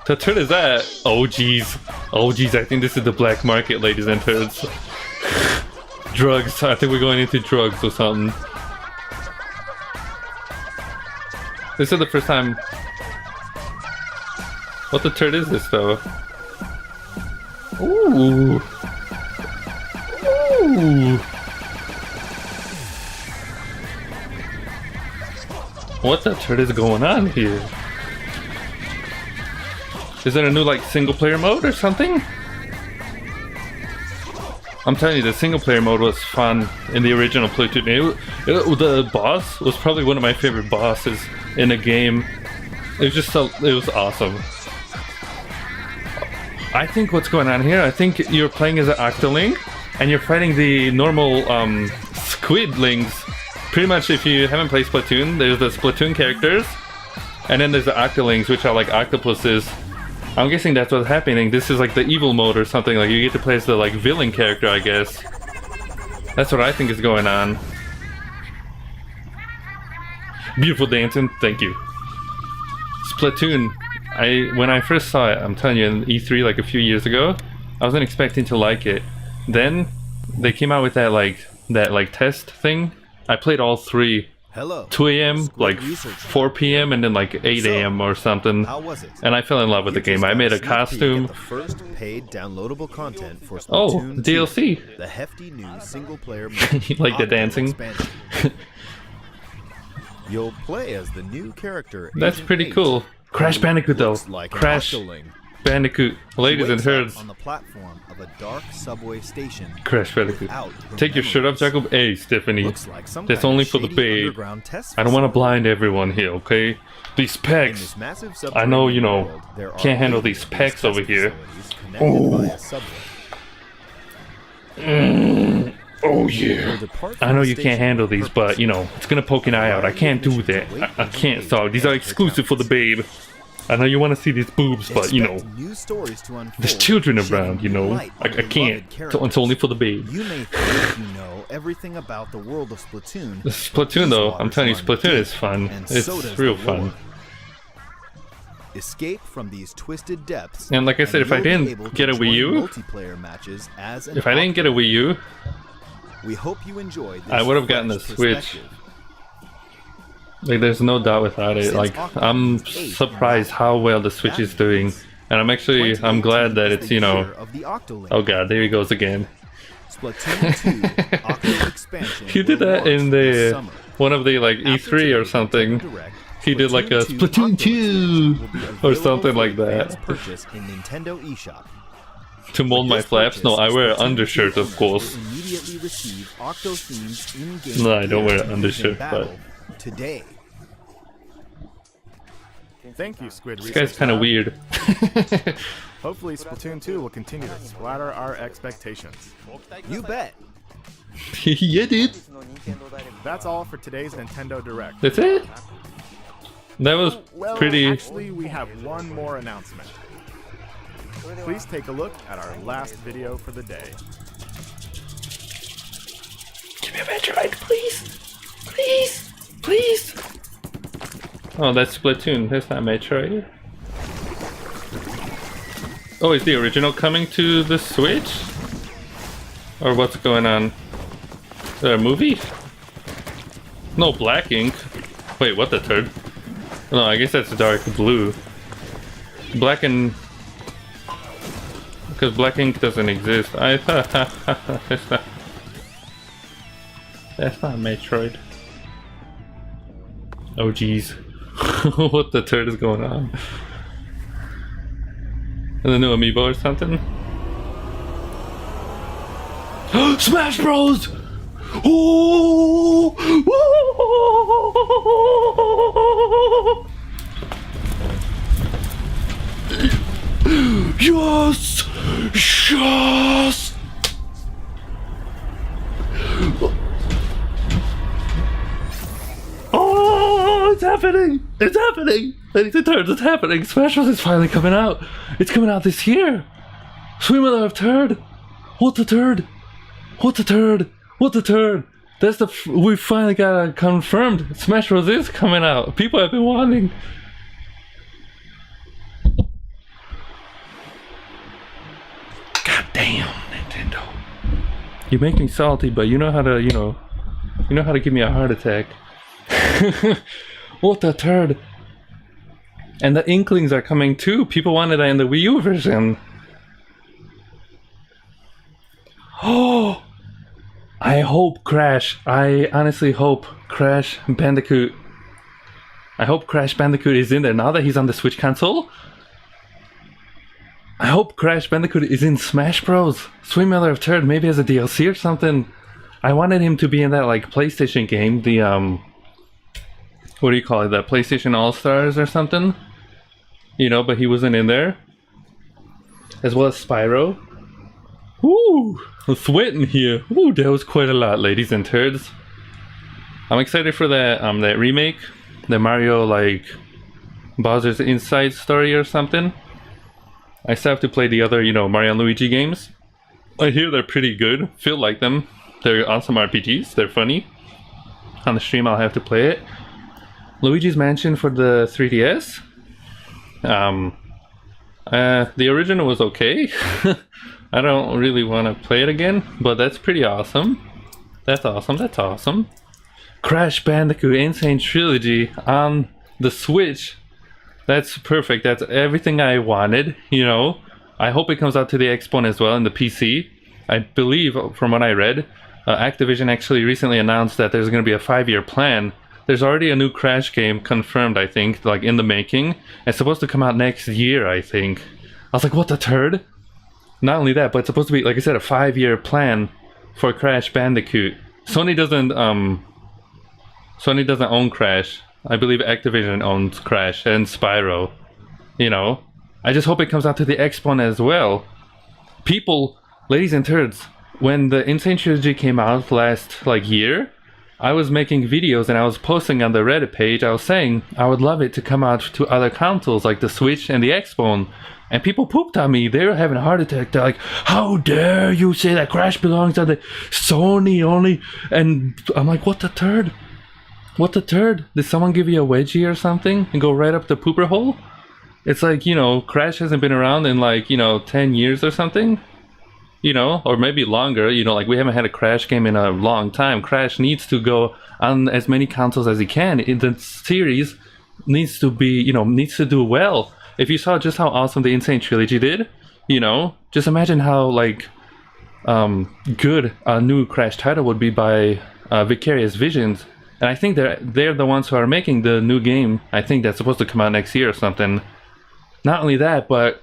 The turd is that? Oh geez. Oh geez, I think this is the black market, ladies and turds. Drugs, I think we're going into drugs or something. This is the first time. What the turd is this though? Ooh. Ooh. What the turd is going on here? Is there a new like single player mode or something? I'm telling you, the single player mode was fun in the original Splatoon. The boss was probably one of my favorite bosses in a game. It was just so, it was awesome. I think what's going on here, I think you're playing as an Octoling and you're fighting the normal Squidlings. Pretty much if you haven't played Splatoon, there's the Splatoon characters and then there's the Octolings, which are like octopuses. I'm guessing that's what's happening. This is like the evil mode or something. Like you get to play as the like villain character, I guess. That's what I think is going on. Beautiful dancing, thank you. Splatoon. When I first saw it, I'm telling you, in E3 like a few years ago, I wasn't expecting to like it. Then they came out with that test thing. I played all three. Hello. 2 a.m., like 4 p.m., and then like 8 a.m. or something. How was it? And I fell in love with the game. I made a costume. The first paid downloadable content for Oh, Splatoon DLC. 2, the hefty new single-player You like the dancing? You'll play as the new character. That's Agent pretty 8, cool. Crash Bandicoot though. looks like an Crash Octoling. Bandicoot. Ladies and Wakes up herds. on the platform of a dark subway station. Crash Bandicoot. without her Take your shirt off, memories. Jacob. Hey, Stephanie. Looks like some That's kind only of for the shady babe. underground test I don't want to facility. blind everyone here, okay? These In pecs. this massive I know, you know, subterranean world, there are can't handle 80 these of pecs over test here. facilities connected by a subway. Oh yeah. You'll depart I from know the you station can't handle with a these, purpose. but you know, it's gonna poke an eye out. I can't do that. I can't. So these are exclusive for the babe. I know you want to see these boobs, but you know, Expect new stories to unfold, there's children shedding around, you know. light I on can't. beloved characters. It's only for the babe. You may think you know everything about the world of Splatoon. This Splatoon These though, waters I'm telling you, run Splatoon deep, is fun. and It's so does real the fun. lore. Escape from these twisted depths. And like I said, if I you'll be didn't able to get a Wii join U, multiplayer matches as an if I didn't get a Wii U, we hope you enjoy this I would have gotten the fresh Switch. perspective. like there's no doubt without it. Since Like Octopath I'm 8 surprised how well the Switch is doing. And I'm glad that it's, you know, oh god, there he goes again. Splatoon 2 Octo expansion He did will that in launch this the summer. one of the like After E3 or today's something. Nintendo Direct, He did like a Splatoon 2 or something like that. Purchase in Nintendo eShop. To mold my With this flaps? No, I purchase, wear an Splatoon undershirt, 2 of course. will immediately receive Octo themes in-game No, I don't wear an appearances undershirt, in battle today. Thank you, Squid This guy's kind of weird. Hopefully, Splatoon 2 will continue to splatter our expectations. You bet. Yeah, dude. That's all for today's Nintendo Direct. That's it? That was Well, pretty... actually, we have one more announcement. Please take a look at our last video for the day. Give me a Metroid, please! Please! Please! Oh, that's Splatoon. That's not Metroid. Oh, is the original coming to the Switch? Or what's going on? Is there a movie? No, Black Ink. Wait, what the turd? No, I guess that's dark blue. Black and... Because Black Ink doesn't exist. I thought... that's not... That's not Metroid. Oh jeez. What the turd is going on? And the new amiibo or something? Smash Bros! Oh! Yes! Yes! Oh, it's happening! It's happening! Ladies and turds, it's happening! Smash Bros is finally coming out! It's coming out this year! Sweet mother of turd! What the turd? What the turd? What the turd? That's the we finally got it confirmed. Smash Bros is coming out. People have been wanting. God damn, Nintendo. You make me salty, but you know how to, you know how to give me a heart attack. What the turd? And the Inklings are coming too. People wanted that in the Wii U version. Oh! I hope Crash. I honestly hope Crash Bandicoot. I hope Crash Bandicoot is in there now that he's on the Switch console. I hope Crash Bandicoot is in Smash Bros. Sweet Mother of Turd, maybe as a DLC or something. I wanted him to be in that like PlayStation game, the what do you call it? The PlayStation All Stars or something. You know, but he wasn't in there. As well as Spyro. Woo! I'm sweating here. Woo, that was quite a lot, ladies and turds. I'm excited for that that remake, the Mario like Bowser's Inside story or something. I still have to play the other, Mario and Luigi games. I hear they're pretty good. Feel like them. They're awesome RPGs. They're funny. On the stream, I'll have to play it. Luigi's Mansion for the 3DS. The original was okay. I don't really want to play it again, but that's pretty awesome. That's awesome. That's awesome. Crash Bandicoot Insane Trilogy on the Switch. That's perfect. That's everything I wanted, I hope it comes out to the Xbox One as well and the PC. I believe, from what I read, Activision actually recently announced that there's going to be a 5-year plan. There's already a new Crash game confirmed, I think, like in the making. It's supposed to come out next year, I think. I was like, what the turd? Not only that, but it's supposed to be, like I said, a 5-year plan for Crash Bandicoot. Sony doesn't own Crash. I believe Activision owns Crash and Spyro. I just hope it comes out to the Xbox One as well. People, ladies and turds, when the Insane Trilogy came out last year, I was making videos and I was posting on the Reddit page. I was saying I would love it to come out to other consoles like the Switch and the Xbox One. And people pooped on me. They were having a heart attack. They're like, how dare you say that Crash belongs to the Sony only? And I'm like, what the turd? What the turd? Did someone give you a wedgie or something and go right up the pooper hole? It's like, Crash hasn't been around in 10 years or something. Or maybe longer. We haven't had a Crash game in a long time. Crash needs to go on as many consoles as he can. The series needs to be, needs to do well. If you saw just how awesome the Insane Trilogy did, just imagine how good a new Crash title would be by Vicarious Visions. And I think they're the ones who are making the new game. I think that's supposed to come out next year or something. Not only that, but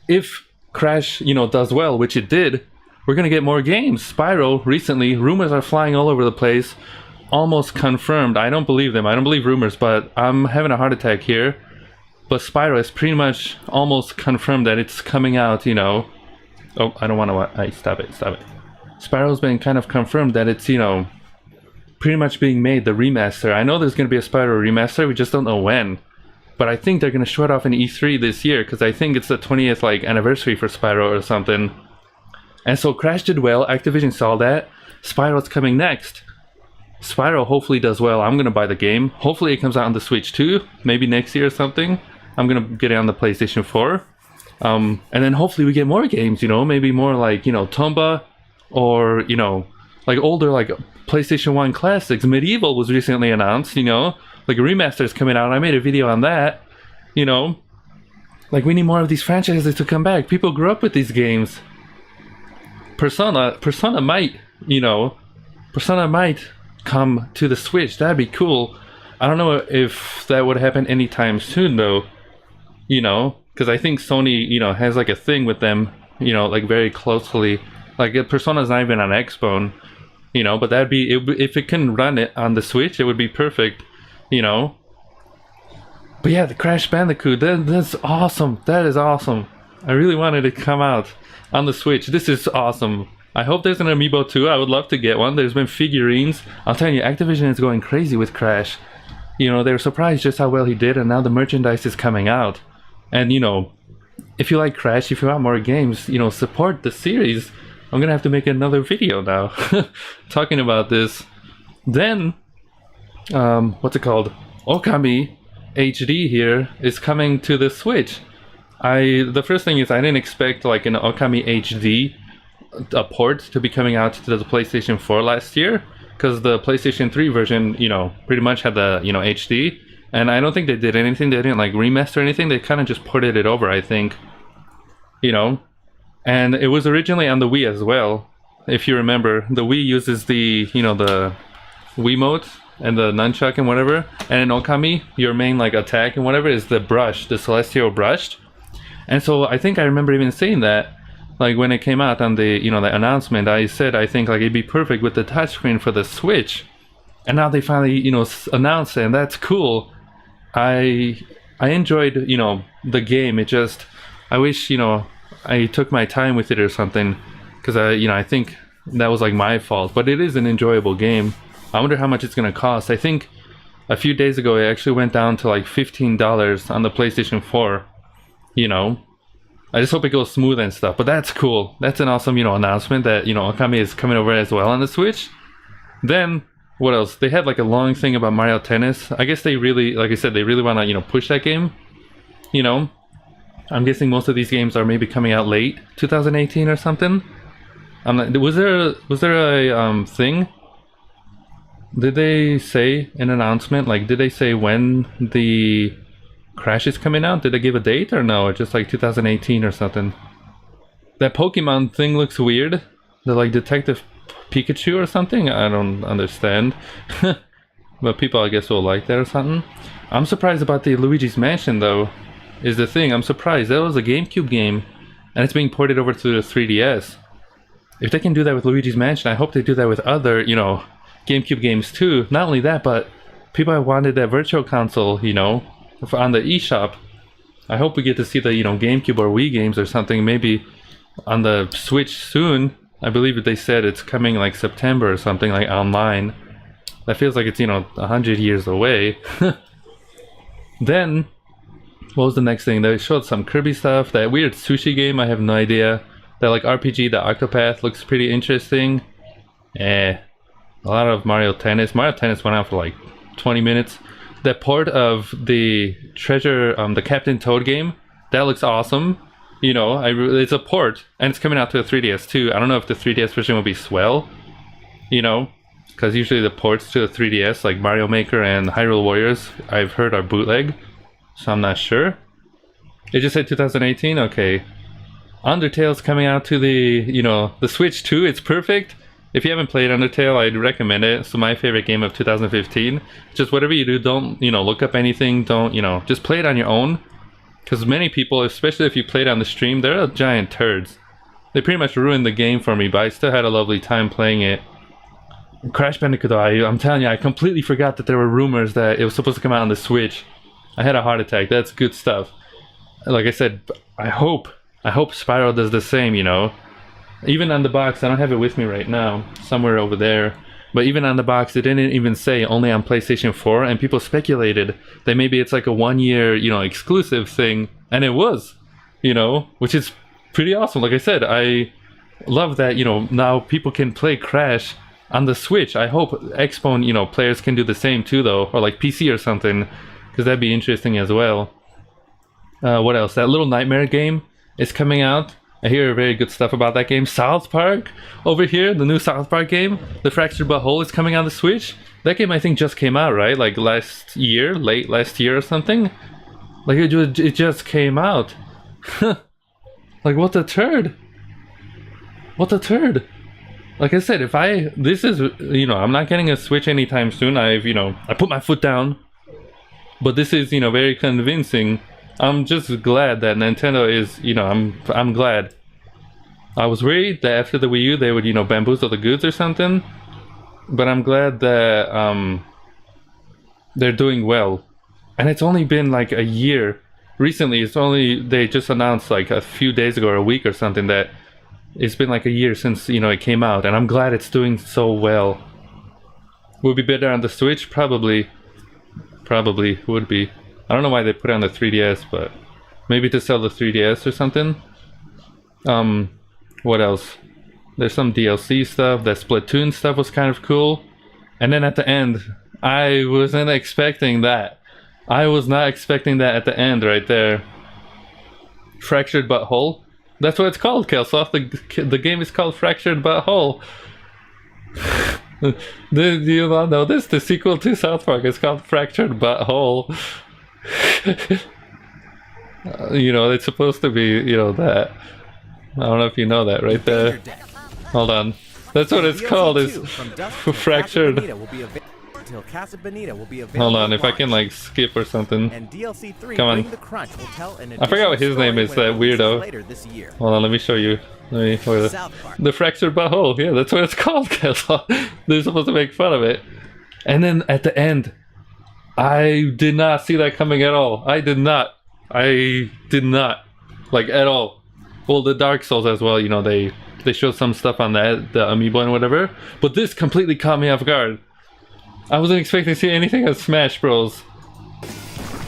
if Crash, does well, which it did, we're gonna get more games. Spyro, recently, rumors are flying all over the place. Almost confirmed. I don't believe them. I don't believe rumors, but I'm having a heart attack here. But Spyro is pretty much almost confirmed that it's coming out, Oh, I don't want to... Stop it. Spyro's been kind of confirmed that it's, you know, pretty much being made, the remaster. I know there's going to be a Spyro remaster, we just don't know when. But I think they're going to show it off in E3 this year, because I think it's the 20th like anniversary for Spyro or something. And so Crash did well, Activision saw that. Spyro's coming next. Spyro hopefully does well. I'm going to buy the game. Hopefully it comes out on the Switch too, maybe next year or something. I'm going to get it on the PlayStation 4. And then hopefully we get more games, you know, maybe more like, you know, Tomba, or, you know, like older like PlayStation 1 classics. Medieval was recently announced, you know, like a remaster is coming out. I made a video on that, you know. Like we need more of these franchises to come back. People grew up with these games. Persona might, you know, Persona might come to the Switch. That'd be cool. I don't know if that would happen anytime soon though, you know, because I think Sony, you know, has like a thing with them, you know, like very closely. Like Persona's not even on Xbone, you know, but that'd be, if it can run it on the Switch, it would be perfect, you know. But yeah, the Crash Bandicoot, that's awesome. That is awesome. I really wanted it to come out on the Switch. This is awesome. I hope there's an amiibo too. I would love to get one. There's been figurines. I'll tell you, Activision is going crazy with Crash. You know, they were surprised just how well he did, and now the merchandise is coming out. And, you know, if you like Crash, if you want more games, you know, support the series. I'm gonna have to make another video now talking about this. Then, what's it called? Okami HD here is coming to the Switch. The first thing is I didn't expect like an Okami HD port to be coming out to the PlayStation 4 last year, because the PlayStation 3 version, you know, pretty much had the, you know, HD, and I don't think they did anything. They didn't like remaster anything. They kind of just ported it over, I think, you know. And it was originally on the Wii as well, if you remember. The Wii uses the, you know, the Wiimote and the nunchuck and whatever, and in Okami, your main like attack and whatever is the brush, the Celestial brush. And so I think I remember even saying that, like when it came out on the, you know, the announcement, I said I think like it'd be perfect with the touchscreen for the Switch. And now they finally, you know, announced it, and that's cool. I enjoyed, you know, the game. It just, I wish, you know, I took my time with it or something, because I think that was like my fault. But it is an enjoyable game. I wonder how much it's gonna cost. I think a few days ago it actually went down to like $15 on the PlayStation 4. You know, I just hope it goes smooth and stuff. But that's cool. That's an awesome, you know, announcement that, you know, Okami is coming over as well on the Switch. Then what else? They had like a long thing about Mario Tennis. I guess they really, like I said, they really want to, you know, push that game. You know, I'm guessing most of these games are maybe coming out late 2018 or something. Was there a thing? Did they say an announcement? Like, did they say when the Crash is coming out? Did they give a date or no? Or just like 2018 or something? That Pokemon thing looks weird. The like Detective Pikachu or something? I don't understand. But people I guess will like that or something. I'm surprised about the Luigi's Mansion though. Is the thing. I'm surprised. That was a GameCube game, and it's being ported over to the 3DS. If they can do that with Luigi's Mansion, I hope they do that with other, you know, GameCube games too. Not only that, but people have wanted that virtual console, you know, on the eShop. I hope we get to see the, you know, GameCube or Wii games or something, maybe on the Switch soon. I believe they said it's coming like September or something, like online. That feels like it's, you know, 100 years away. Then what was the next thing? They showed some Kirby stuff. That weird sushi game, I have no idea. That like RPG, the Octopath, looks pretty interesting. A lot of Mario Tennis. Mario Tennis went out for like 20 minutes. That port of the Treasure, the Captain Toad game, that looks awesome. You know, it's a port, and it's coming out to a 3DS too. I don't know if the 3DS version will be swell. You know, because usually the ports to the 3DS, like Mario Maker and Hyrule Warriors, I've heard are bootleg. So I'm not sure. It just said 2018? Okay. Undertale's coming out to the, you know, the Switch too. It's perfect. If you haven't played Undertale, I'd recommend it. It's my favorite game of 2015. Just whatever you do, don't, you know, look up anything. Don't, you know, just play it on your own. Because many people, especially if you played on the stream, they're giant turds. They pretty much ruined the game for me, but I still had a lovely time playing it. Crash Bandicoot, I'm telling you, I completely forgot that there were rumors that it was supposed to come out on the Switch. I had a heart attack. That's good stuff. Like I said, I hope Spyro does the same, you know. even on the box, I don't have it with me right now, somewhere over there. But even on the box, it didn't even say only on PlayStation 4, and people speculated that maybe it's like a 1 year, you know, exclusive thing, and it was, you know, which is pretty awesome. Like I said, I love that, you know, now people can play Crash on the Switch. I hope Xbone, you know, players can do the same too, though, or like PC or something, because that'd be interesting as well. What else? That Little Nightmare game is coming out. I hear very good stuff about that game. South Park over here, the new South Park game, The Fractured But Whole, is coming on the Switch. That game I think just came out, right? Like last year, late last year or something. Like it just came out. Like what a turd. What a turd. Like I said, this is, you know, I'm not getting a Switch anytime soon. You know, I put my foot down. But this is, you know, very convincing. I'm just glad that Nintendo is, you know, I'm glad. I was worried that after the Wii U they would, you know, bamboozle the goods or something. But I'm glad that they're doing well. And it's only been like a year. Recently, they just announced like a few days ago or a week or something that it's been like a year since, you know, it came out. And I'm glad it's doing so well. Would be better on the Switch? Probably would be. I don't know why they put it on the 3DS, but maybe to sell the 3DS or something. What else? There's some DLC stuff. That Splatoon stuff was kind of cool. And then at the end, I wasn't expecting that. I was not expecting that at the end right there. Fractured But Whole. That's what it's called, Kelsoft. The game is called Fractured But Whole. Do you not know this? The sequel to South Park is called Fractured But Whole. You know, it's supposed to be, you know, that. I don't know if you know that right there. Hold on. That's what it's called, is Fractured. Hold on, if I can like skip or something. Come on. I forgot what his name is, that weirdo. Hold on, let me show you. The Fractured But Whole. Yeah, that's what it's called. They're supposed to make fun of it. And then at the end, I did not see that coming at all. I did not. Like, at all. Well, the Dark Souls as well, you know, they showed some stuff on that, the amiibo and whatever. But this completely caught me off guard. I wasn't expecting to see anything of Smash Bros.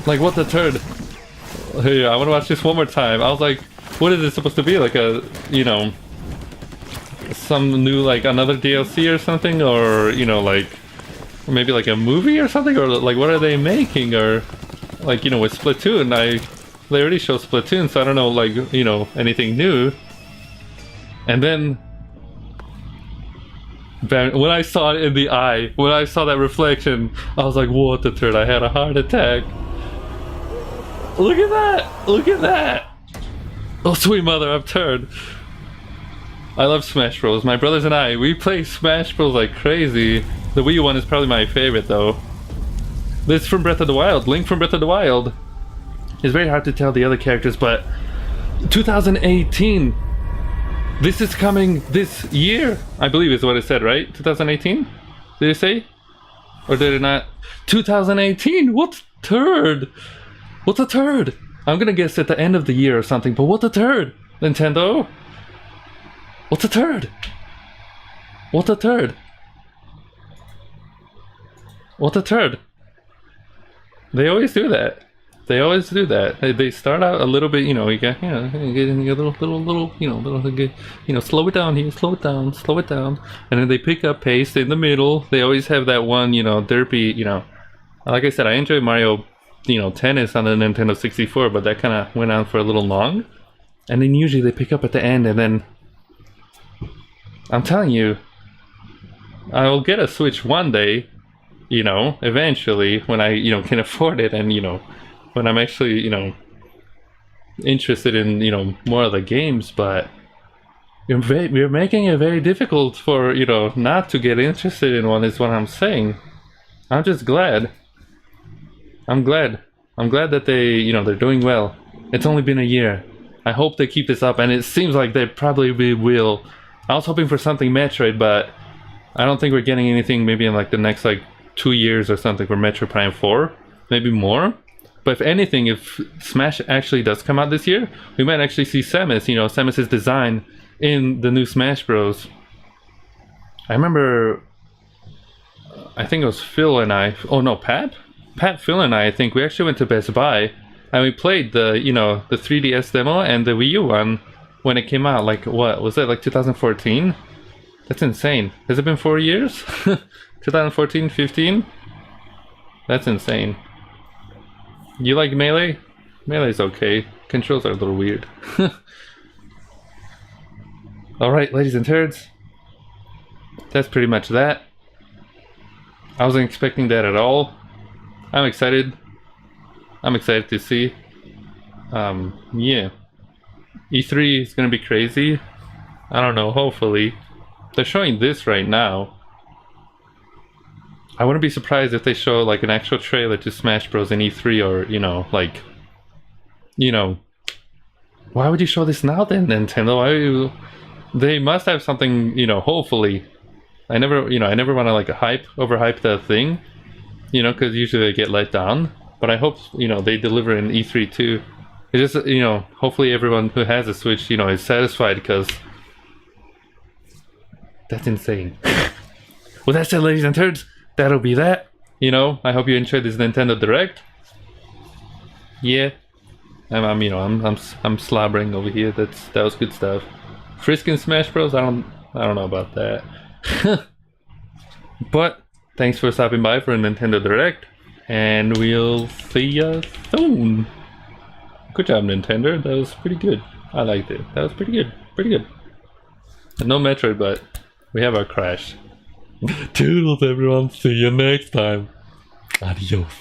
Like, what the turd. Here, I want to watch this one more time. I was like, what is this supposed to be? Like a, you know, some new, like, another DLC or something? Or, you know, like, maybe like a movie or something? Or, like, what are they making? Or, like, you know, with Splatoon, they already showed Splatoon, so I don't know, like, you know, anything new. And then, when I saw it in the eye, when I saw that reflection, I was like, what the turd, I had a heart attack. Look at that! Look at that! Oh, sweet mother of turd. I love Smash Bros. My brothers and I, we play Smash Bros like crazy. The Wii U one is probably my favorite, though. This is from Breath of the Wild. Link from Breath of the Wild. It's very hard to tell the other characters, but 2018. This is coming this year, I believe is what it said, right? 2018? Did it say? Or did it not? 2018! What turd? What a turd! I'm gonna guess at the end of the year or something, but what a turd! Nintendo? What a turd! What a turd! What a turd! They always do that. They always do that. They start out a little bit, you know, you get a little, you know, slow it down here, slow it down, and then they pick up pace in the middle. They always have that one, you know, derpy, you know. Like I said, I enjoy Mario, you know, Tennis on the Nintendo 64, but that kind of went on for a little long. And then usually they pick up at the end, and then I'm telling you, I will get a Switch one day, you know, eventually, when I, you know, can afford it, and, you know, when I'm actually, you know, interested in, you know, more of the games. But you're making it very difficult for, you know, not to get interested in one, is what I'm saying. I'm just glad. I'm glad that they, you know, they're doing well. It's only been a year. I hope they keep this up, and it seems like they probably will. I was hoping for something Metroid, but I don't think we're getting anything maybe in like the next like 2 years or something for Metroid Prime 4. Maybe more. But if anything, if Smash actually does come out this year, we might actually see Samus, you know, Samus's design in the new Smash Bros. I remember, I think it was Phil and I, oh no, Pat, Phil and I think we actually went to Best Buy and we played the, you know, the 3DS demo and the Wii U one when it came out. Like, what was that, like 2014? That's insane. Has it been 4 years? 2014, 15? That's insane. You like Melee? Melee's okay. Controls are a little weird. Alright, ladies and turds. That's pretty much that. I wasn't expecting that at all. I'm excited. I'm excited to see. Yeah. E3 is gonna be crazy. I don't know, hopefully. They're showing this right now. I wouldn't be surprised if they show like an actual trailer to Smash Bros in E3, or, you know, like, you know, why would you show this now then, Nintendo? Why would you... They must have something, you know, hopefully. I never want to like overhype that thing, you know, because usually they get let down. But I hope, you know, they deliver in E3 too. It's just, you know, hopefully everyone who has a Switch, you know, is satisfied, because that's insane. With that said, ladies and turds, that'll be that. You know, I hope you enjoyed this Nintendo Direct. Yeah, I'm slobbering over here. That was good stuff. Friskin' Smash Bros. I don't know about that. But thanks for stopping by for a Nintendo Direct, and we'll see ya soon. Good job, Nintendo. That was pretty good. I liked it. That was pretty good. Pretty good. No Metroid, but we have our Crash. Toodles, everyone. See you next time. Adios.